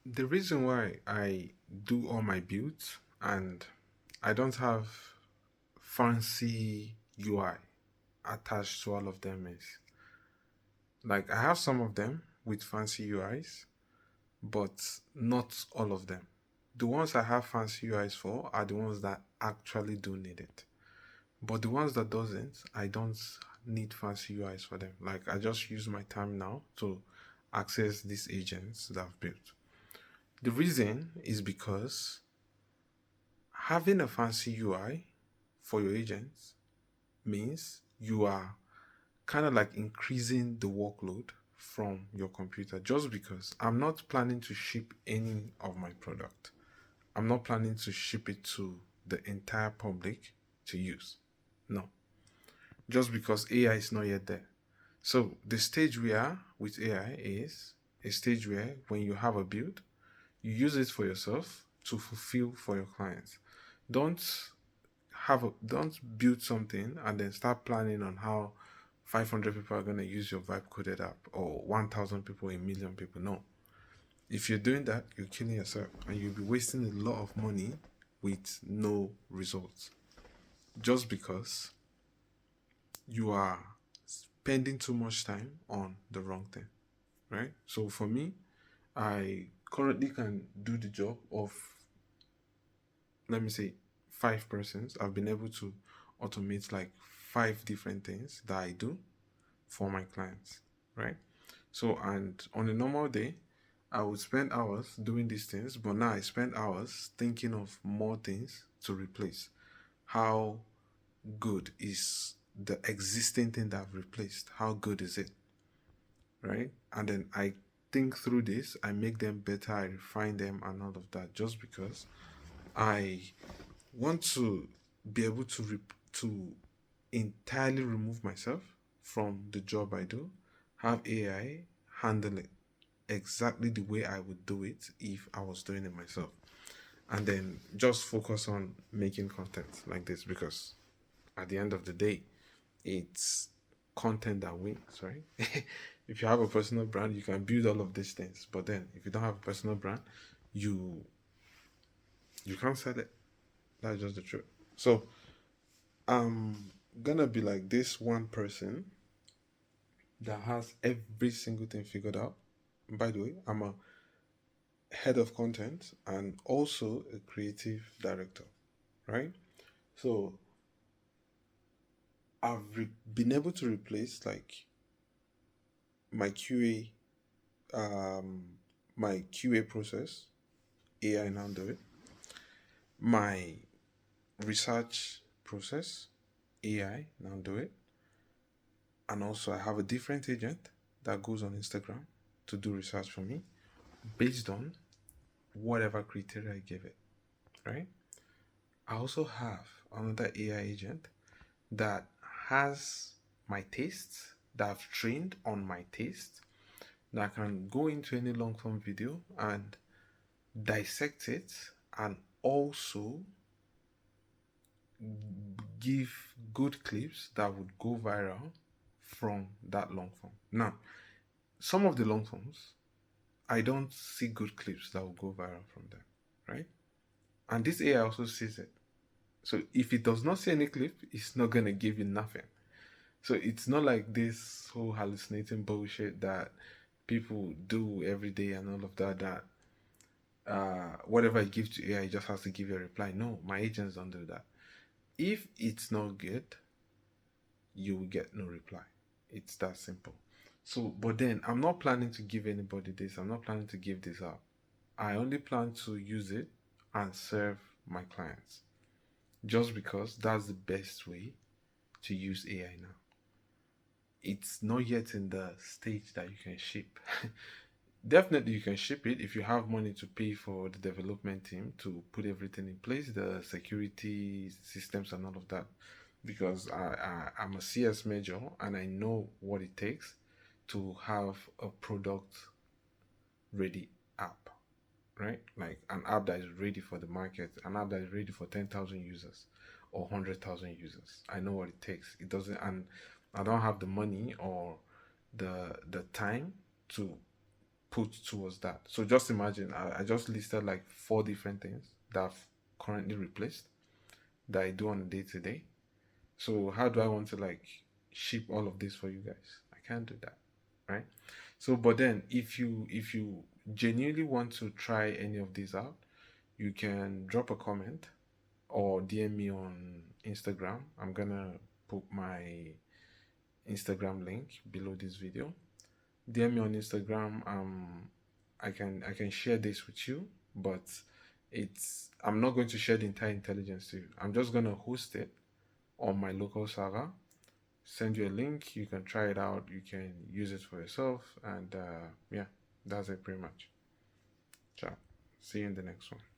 The reason why I do all my builds and I don't have fancy UI attached to all of them is like I have some of them with fancy UIs, but not all of them. The ones I have fancy UIs for are the ones that actually do need it. But the ones that doesn't, I don't need fancy UIs for them. Like I just use my time now to access these agents that I've built. The reason is because having a fancy UI for your agents means you are kind of like increasing the workload from your computer just because I'm not planning to ship any of my product. I'm not planning to ship it to the entire public to use. No, just because AI is not yet there. So the stage we are with AI is a stage where when you have a build, you use it for yourself to fulfill for your clients. Don't don't build something and then start planning on how 500 people are going to use your vibe coded app or 1000 people, a million people. No. If you're doing that, you're killing yourself and you'll be wasting a lot of money with no results just because you are spending too much time on the wrong thing, right? So for me, I currently can do the job of, let me say, 5 persons. I've been able to automate like 5 different things that I do for my clients, right? So, and on a normal day, I would spend hours doing these things, but now I spend hours thinking of more things to replace. How good is the existing thing that I've replaced? How good is it, right? And then I think through this, I make them better, I refine them, and all of that, just because I want to be able to to entirely remove myself from the job I do, have AI handle it exactly the way I would do it if I was doing it myself, and then just focus on making content like this because at the end of the day, it's content that wins, right? If you have a personal brand, you can build all of these things, but then if you don't have a personal brand, you you can't sell it. That's just the truth. So I'm gonna be like this one person that has every single thing figured out. By the way, I'm a head of content and also a creative director, right? So been able to replace like my um, my QA process, AI now do it. My research process, AI now do it. And also, I have a different agent that goes on Instagram to do research for me based on whatever criteria I give it, right? I also have another AI agent that has my tastes, that I've trained on my taste, that can go into any long form video and dissect it and also give good clips that would go viral from that long form. Now, some of the long forms, I don't see good clips that will go viral from them, right? And this AI also sees it. So if it does not see any clip, it's not gonna give you nothing. So it's not like this whole hallucinating bullshit that people do every day and all of that. That whatever I give to AI, just has to give you a reply. No, my agents don't do that. If it's not good, you will get no reply. It's that simple. So, but then I'm not planning to give anybody this. I'm not planning to give this out. I only plan to use it and serve my clients just because that's the best way to use AI now. It's not yet in the stage that you can ship. Definitely, you can ship it if you have money to pay for the development team to put everything in place, the security systems, and all of that. Because I'm a CS major and I know what it takes to have a product ready app, right? Like an app that is ready for the market, an app that is ready for 10,000 users or 100,000 users. I know what it takes. It doesn't, and I don't have the money or the time to put towards that. So just imagine I just listed like 4 different things that I've currently replaced that I do on a day to day. So how do I want to like ship all of this for you guys? I can't do that, right? So but then if you genuinely want to try any of these out, you can drop a comment or DM me on Instagram. I'm gonna put my Instagram link below this video. DM me on Instagram. I can share this with you, but I'm not going to share the entire intelligence to you. I'm just gonna host it on my local server. Send you a link. You can try it out. You can use it for yourself, and yeah, that's it pretty much. Ciao. See you in the next one.